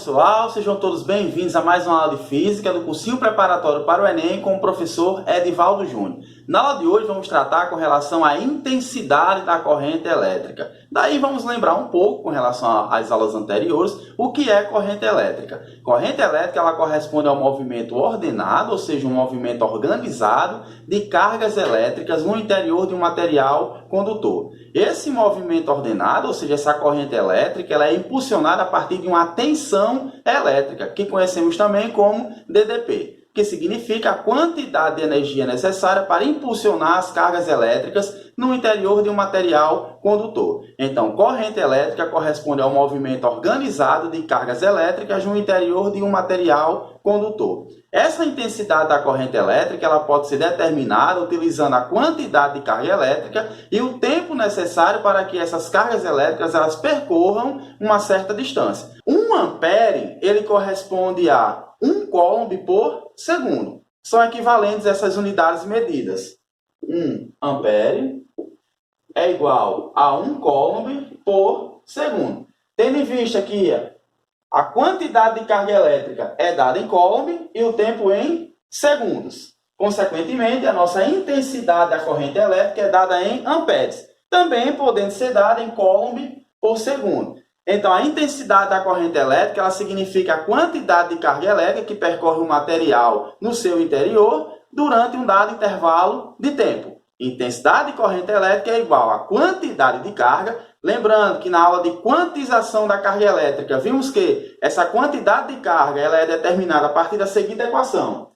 pessoal, sejam todos bem-vindos a mais uma aula de Física do cursinho preparatório para o Enem com o professor Edivaldo Júnior. Na aula de hoje vamos tratar com relação à intensidade da corrente elétrica. Daí vamos lembrar um pouco com relação às aulas anteriores o que é corrente elétrica. Corrente elétrica ela corresponde ao movimento ordenado, ou seja, um movimento organizado de cargas elétricas no interior de um material condutor. Esse movimento ordenado, ou seja, essa corrente elétrica, ela é impulsionada a partir de uma tensão elétrica, que conhecemos também como DDP, que significa a quantidade de energia necessária para impulsionar as cargas elétricas no interior de um material condutor. Então, corrente elétrica corresponde ao movimento organizado de cargas elétricas no interior de um material condutor. Essa intensidade da corrente elétrica ela pode ser determinada utilizando a quantidade de carga elétrica e o tempo necessário para que essas cargas elétricas elas percorram uma certa distância. 1 ampere ele corresponde a 1 coulomb por segundo. São equivalentes essas unidades medidas. 1 ampere é igual a 1 coulomb por segundo. Tendo em vista que a quantidade de carga elétrica é dada em coulomb e o tempo em segundos. Consequentemente, a nossa intensidade da corrente elétrica é dada em amperes, também podendo ser dada em coulomb por segundo. Então, a intensidade da corrente elétrica ela significa a quantidade de carga elétrica que percorre o material no seu interior durante um dado intervalo de tempo. Intensidade de corrente elétrica é igual à quantidade de carga. Lembrando que na aula de quantização da carga elétrica, vimos que essa quantidade de carga ela é determinada a partir da seguinte equação.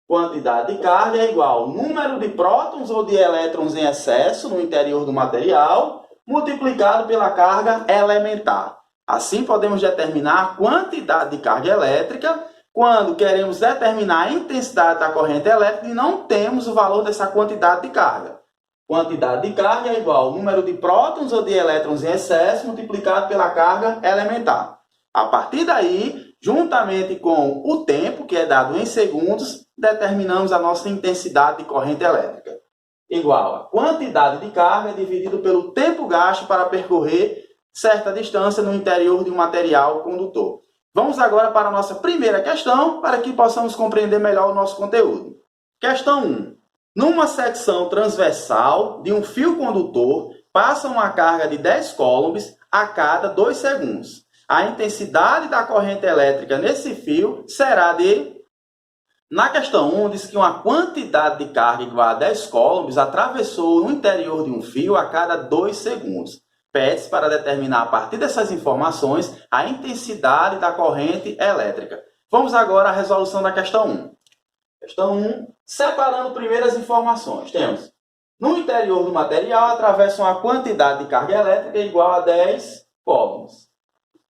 Quantidade de carga é igual ao número de prótons ou de elétrons em excesso no interior do material, multiplicado pela carga elementar. Assim, podemos determinar a quantidade de carga elétrica quando queremos determinar a intensidade da corrente elétrica e não temos o valor dessa quantidade de carga. Quantidade de carga é igual ao número de prótons ou de elétrons em excesso multiplicado pela carga elementar. A partir daí, juntamente com o tempo, que é dado em segundos, determinamos a nossa intensidade de corrente elétrica. Igual a quantidade de carga dividido pelo tempo gasto para percorrer certa distância no interior de um material condutor. Vamos agora para a nossa primeira questão, para que possamos compreender melhor o nosso conteúdo. Questão 1. Numa secção transversal de um fio condutor, passa uma carga de 10 coulombs a cada 2 segundos. A intensidade da corrente elétrica nesse fio será de... Na questão 1, diz que uma quantidade de carga igual a 10 coulombs atravessou o interior de um fio a cada 2 segundos. Pede-se para determinar, a partir dessas informações, a intensidade da corrente elétrica. Vamos agora à resolução da questão 1. Questão 1, separando primeiro as informações. Temos, no interior do material, atravessa uma quantidade de carga elétrica igual a 10 coulombs.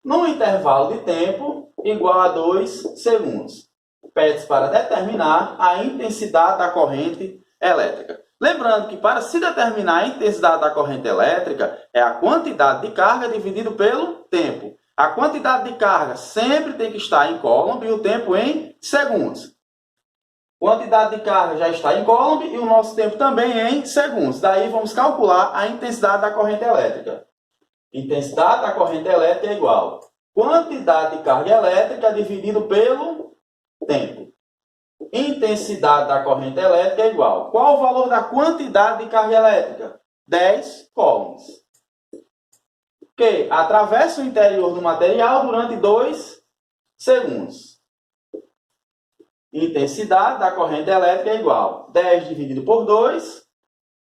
No intervalo de tempo, igual a 2 segundos. Pede-se para determinar a intensidade da corrente elétrica. Lembrando que para se determinar a intensidade da corrente elétrica, é a quantidade de carga dividido pelo tempo. A quantidade de carga sempre tem que estar em coulomb e o tempo em segundos. Quantidade de carga já está em coulomb e o nosso tempo também em segundos. Daí vamos calcular a intensidade da corrente elétrica. Intensidade da corrente elétrica é igual a quantidade de carga elétrica dividido pelo tempo. Intensidade da corrente elétrica é igual. Qual o valor da quantidade de carga elétrica? 10 coulombs. Que atravessa o interior do material durante 2 segundos. Intensidade da corrente elétrica é igual. 10 dividido por 2,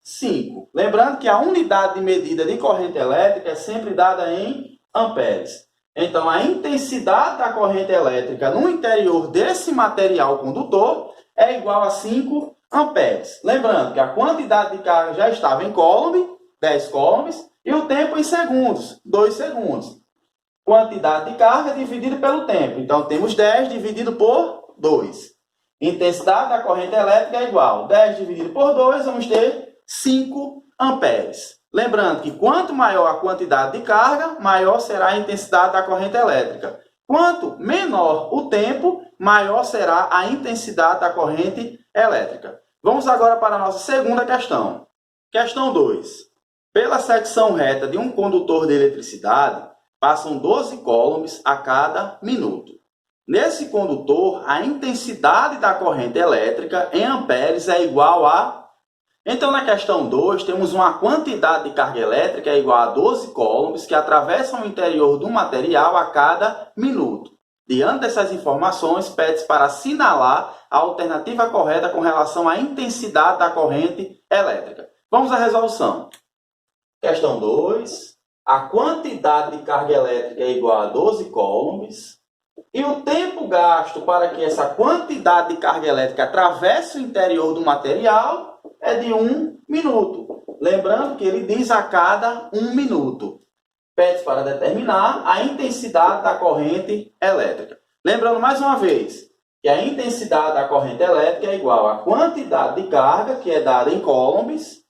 5. Lembrando que a unidade de medida de corrente elétrica é sempre dada em amperes. Então, a intensidade da corrente elétrica no interior desse material condutor é igual a 5 amperes. Lembrando que a quantidade de carga já estava em coulomb, 10 coulombs, e o tempo em segundos, 2 segundos. Quantidade de carga dividido pelo tempo. Então, temos 10 dividido por 2. Intensidade da corrente elétrica é igual a 10 dividido por 2, vamos ter 5 amperes. Lembrando que quanto maior a quantidade de carga, maior será a intensidade da corrente elétrica. Quanto menor o tempo, maior será a intensidade da corrente elétrica. Vamos agora para a nossa segunda questão. Questão 2. Pela secção reta de um condutor de eletricidade, passam 12 coulombs a cada minuto. Nesse condutor, a intensidade da corrente elétrica em amperes é igual a... Então, na questão 2, temos uma quantidade de carga elétrica igual a 12 coulombs que atravessam o interior do material a cada minuto. Diante dessas informações, pede-se para assinalar a alternativa correta com relação à intensidade da corrente elétrica. Vamos à resolução. Questão 2. A quantidade de carga elétrica é igual a 12 coulombs. E o tempo gasto para que essa quantidade de carga elétrica atravesse o interior do material é de 1 minuto. Lembrando que ele diz a cada 1 minuto. Pede para determinar a intensidade da corrente elétrica. Lembrando mais uma vez que a intensidade da corrente elétrica é igual à quantidade de carga, que é dada em coulombs,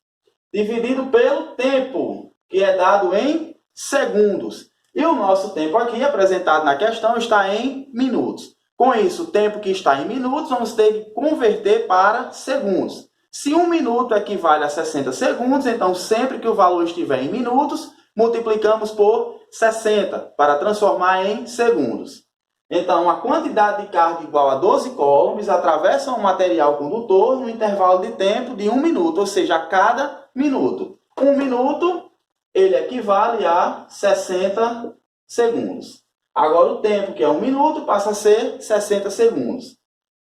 dividido pelo tempo, que é dado em segundos. E o nosso tempo aqui, apresentado na questão, está em minutos. Com isso, o tempo que está em minutos, vamos ter que converter para segundos. Se 1 minuto equivale a 60 segundos, então sempre que o valor estiver em minutos, multiplicamos por 60 para transformar em segundos. Então, a quantidade de carga igual a 12 coulombs atravessa um material condutor no intervalo de tempo de 1 minuto, ou seja, a cada minuto. 1 minuto, ele equivale a 60 segundos. Agora, o tempo, que é 1 minuto, passa a ser 60 segundos.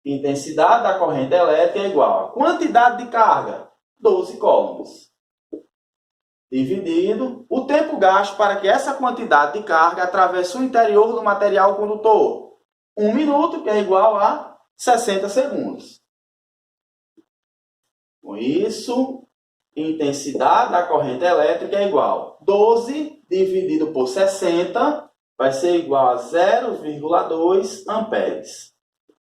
Intensidade da corrente elétrica é igual a quantidade de carga, 12 coulombs, dividido o tempo gasto para que essa quantidade de carga atravesse o interior do material condutor. 1 minuto, que é igual a 60 segundos. Com isso, intensidade da corrente elétrica é igual a 12 dividido por 60, vai ser igual a 0,2 amperes.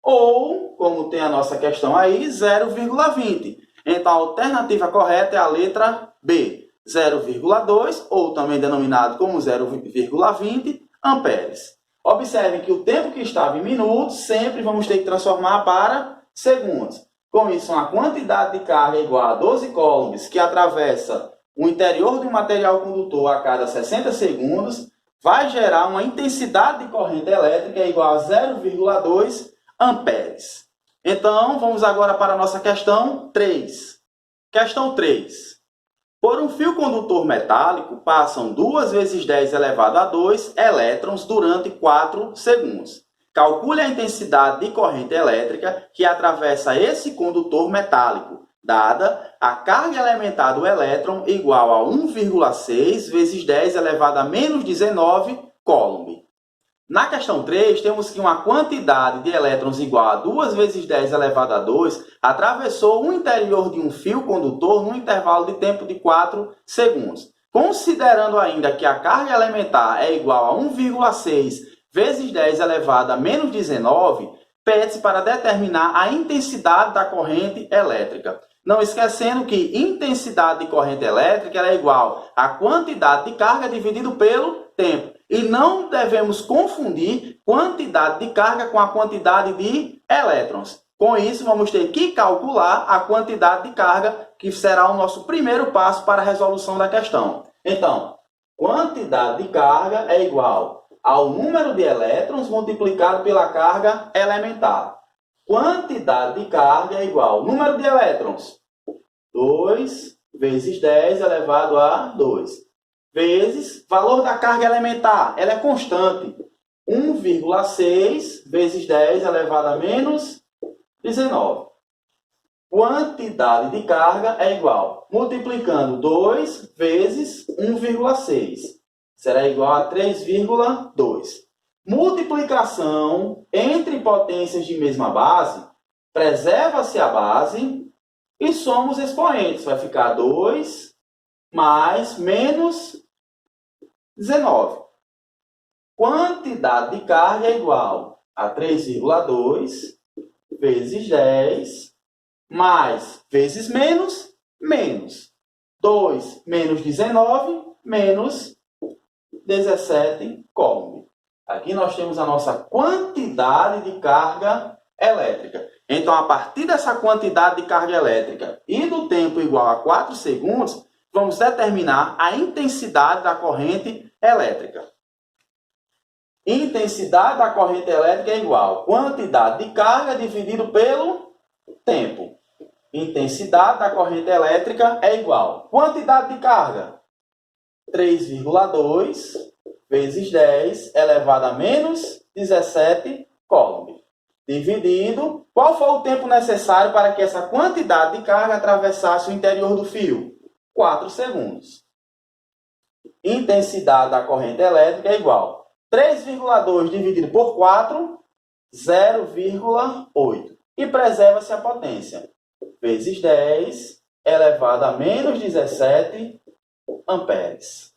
Ou, como tem a nossa questão aí, 0,20. Então, a alternativa correta é a letra B. 0,2, ou também denominado como 0,20 amperes. Observem que o tempo que estava em minutos, sempre vamos ter que transformar para segundos. Com isso, uma quantidade de carga igual a 12 coulombs, que atravessa o interior de um material condutor a cada 60 segundos, vai gerar uma intensidade de corrente elétrica igual a 0,2 amperes. Então, vamos agora para a nossa questão 3. Questão 3. Por um fio condutor metálico, passam 2 vezes 10 elevado a 2 elétrons durante 4 segundos. Calcule a intensidade de corrente elétrica que atravessa esse condutor metálico, dada a carga elementar do elétron igual a 1,6 vezes 10 elevado a menos 19 coulomb. Na questão 3, temos que uma quantidade de elétrons igual a 2 vezes 10 elevado a 2 atravessou o interior de um fio condutor num intervalo de tempo de 4 segundos. Considerando ainda que a carga elementar é igual a 1,6 vezes 10 elevado a menos 19, pede-se para determinar a intensidade da corrente elétrica. Não esquecendo que intensidade de corrente elétrica é igual à quantidade de carga dividido pelo tempo. E não devemos confundir quantidade de carga com a quantidade de elétrons. Com isso, vamos ter que calcular a quantidade de carga, que será o nosso primeiro passo para a resolução da questão. Então, quantidade de carga é igual ao número de elétrons multiplicado pela carga elementar. Quantidade de carga é igual ao número de elétrons, 2 vezes 10 elevado a 2. Vezes valor da carga elementar, ela é constante, 1,6 vezes 10 elevado a menos 19. Quantidade de carga é igual, multiplicando 2 vezes 1,6, será igual a 3,2. Multiplicação entre potências de mesma base, preserva-se a base e somos expoentes, vai ficar 2 mais menos 19. Quantidade de carga é igual a 3,2 vezes 10 mais vezes menos, menos 2 menos 19 menos 17 coulomb. Aqui nós temos a nossa quantidade de carga elétrica. Então, a partir dessa quantidade de carga elétrica e do tempo igual a 4 segundos, vamos determinar a intensidade da corrente elétrica. Intensidade da corrente elétrica é igual a quantidade de carga dividido pelo tempo. Intensidade da corrente elétrica é igual a quantidade de carga. 3,2 vezes 10 elevado a menos 17 coulomb. Dividido, qual foi o tempo necessário para que essa quantidade de carga atravessasse o interior do fio? 4 segundos. Intensidade da corrente elétrica é igual a 3,2 dividido por 4, 0,8. E preserva-se a potência. Vezes 10 elevado a menos 17 amperes.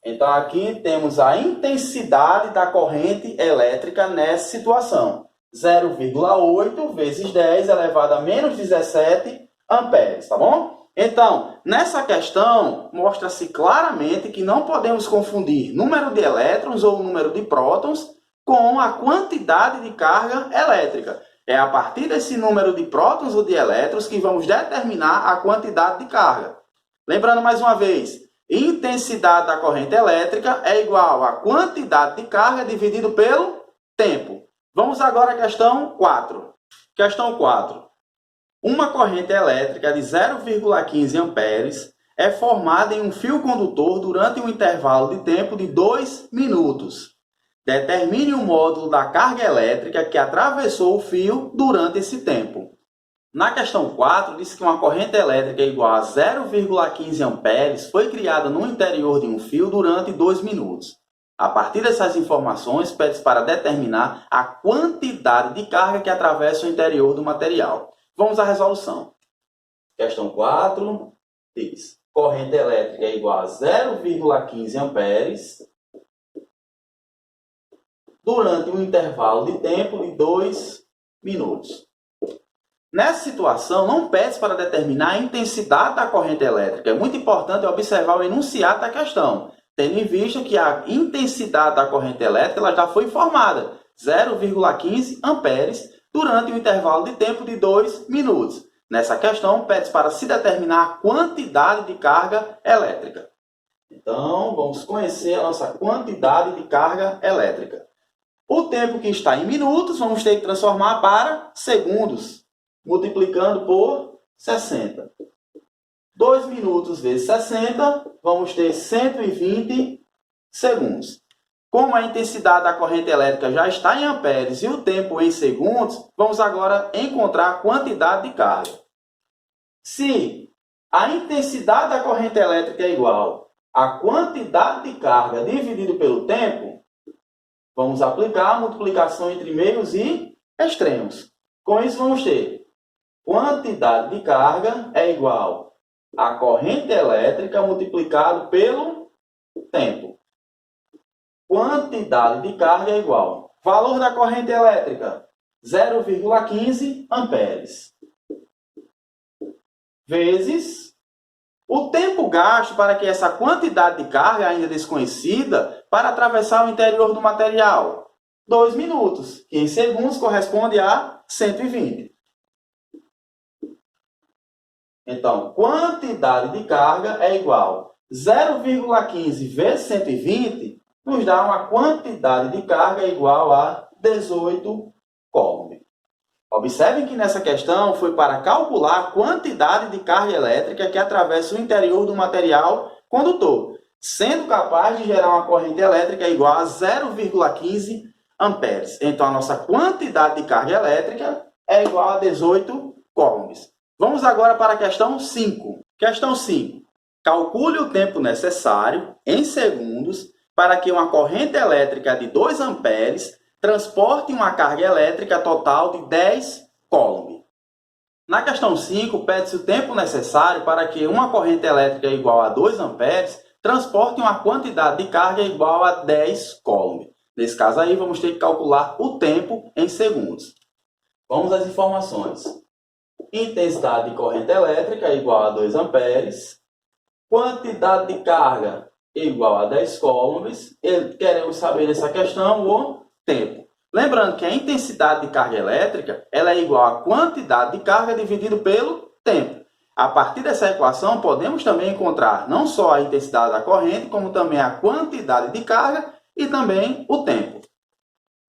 Então, aqui temos a intensidade da corrente elétrica nessa situação. 0,8 vezes 10 elevado a menos 17 amperes, tá bom? Então, nessa questão, mostra-se claramente que não podemos confundir número de elétrons ou número de prótons com a quantidade de carga elétrica. É a partir desse número de prótons ou de elétrons que vamos determinar a quantidade de carga. Lembrando mais uma vez, intensidade da corrente elétrica é igual a quantidade de carga dividido pelo tempo. Vamos agora à questão 4. Questão 4. Uma corrente elétrica de 0,15 amperes é formada em um fio condutor durante um intervalo de tempo de 2 minutos. Determine o módulo da carga elétrica que atravessou o fio durante esse tempo. Na questão 4, diz que uma corrente elétrica igual a 0,15 amperes foi criada no interior de um fio durante 2 minutos. A partir dessas informações, pede-se para determinar a quantidade de carga que atravessa o interior do material. Vamos à resolução. Questão 4 diz: corrente elétrica é igual a 0,15 amperes durante um intervalo de tempo de 2 minutos. Nessa situação, não pede para determinar a intensidade da corrente elétrica. É muito importante observar o enunciado da questão, tendo em vista que a intensidade da corrente elétrica ela já foi informada, 0,15 amperes, durante um intervalo de tempo de 2 minutos. Nessa questão, pede para se determinar a quantidade de carga elétrica. Então, vamos conhecer a nossa quantidade de carga elétrica. O tempo que está em minutos, vamos ter que transformar para segundos, multiplicando por 60. 2 minutos vezes 60, vamos ter 120 segundos. Como a intensidade da corrente elétrica já está em amperes e o tempo em segundos, vamos agora encontrar a quantidade de carga. Se a intensidade da corrente elétrica é igual à quantidade de carga dividido pelo tempo, vamos aplicar a multiplicação entre meios e extremos. Com isso, vamos ter quantidade de carga é igual a corrente elétrica multiplicado pelo tempo. Quantidade de carga é igual. Valor da corrente elétrica, 0,15 amperes. Vezes o tempo gasto para que essa quantidade de carga ainda desconhecida para atravessar o interior do material. 2 minutos, que em segundos corresponde a 120. Então, quantidade de carga é igual a 0,15 vezes 120, nos dá uma quantidade de carga igual a 18 coulomb. Observem que nessa questão foi para calcular a quantidade de carga elétrica que atravessa o interior do material condutor, sendo capaz de gerar uma corrente elétrica igual a 0,15 amperes. Então, a nossa quantidade de carga elétrica é igual a 18 coulombs. Vamos agora para a questão 5. Questão 5. Calcule o tempo necessário, em segundos, para que uma corrente elétrica de 2 amperes transporte uma carga elétrica total de 10 coulomb. Na questão 5, pede-se o tempo necessário para que uma corrente elétrica igual a 2 amperes transporte uma quantidade de carga igual a 10 coulomb. Nesse caso aí, vamos ter que calcular o tempo em segundos. Vamos às informações. Intensidade de corrente elétrica igual a 2 amperes. Quantidade de carga igual a 10 coulombs. Queremos saber nessa questão o tempo. Lembrando que a intensidade de carga elétrica ela é igual à quantidade de carga dividido pelo tempo. A partir dessa equação, podemos também encontrar não só a intensidade da corrente, como também a quantidade de carga e também o tempo.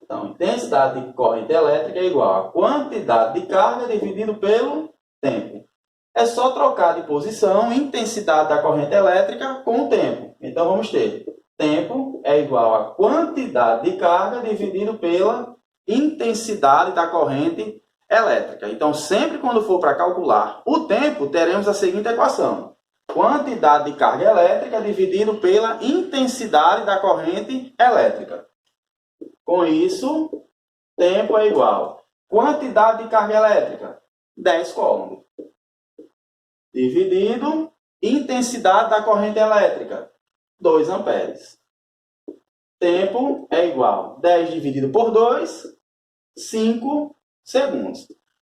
Então, intensidade de corrente elétrica é igual a quantidade de carga dividido pelo tempo. É só trocar de posição intensidade da corrente elétrica com o tempo. Então, vamos ter tempo é igual a quantidade de carga dividido pela intensidade da corrente elétrica. Então, sempre quando for para calcular o tempo, teremos a seguinte equação. Quantidade de carga elétrica dividido pela intensidade da corrente elétrica. Com isso, tempo é igual. Quantidade de carga elétrica, 10 coulombs. Dividido, intensidade da corrente elétrica, 2 amperes. Tempo é igual. 10 dividido por 2, 5 segundos.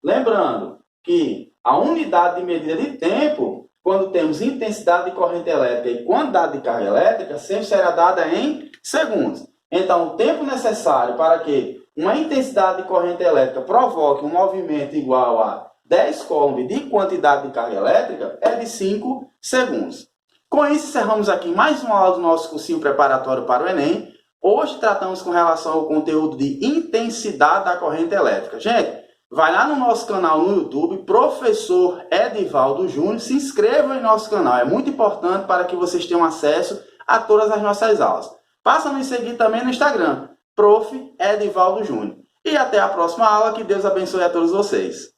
Lembrando que a unidade de medida de tempo, quando temos intensidade de corrente elétrica e quantidade de carga elétrica, sempre será dada em segundos. Então, o tempo necessário para que uma intensidade de corrente elétrica provoque um movimento igual a 10 coulombs de quantidade de carga elétrica é de 5 segundos. Com isso, encerramos aqui mais uma aula do nosso cursinho preparatório para o Enem. Hoje tratamos com relação ao conteúdo de intensidade da corrente elétrica. Gente, vai lá no nosso canal no YouTube, Professor Edivaldo Júnior, se inscrevam em nosso canal. É muito importante para que vocês tenham acesso a todas as nossas aulas. Passa a nos seguir também no Instagram, Prof. Edivaldo Júnior. E até a próxima aula, que Deus abençoe a todos vocês.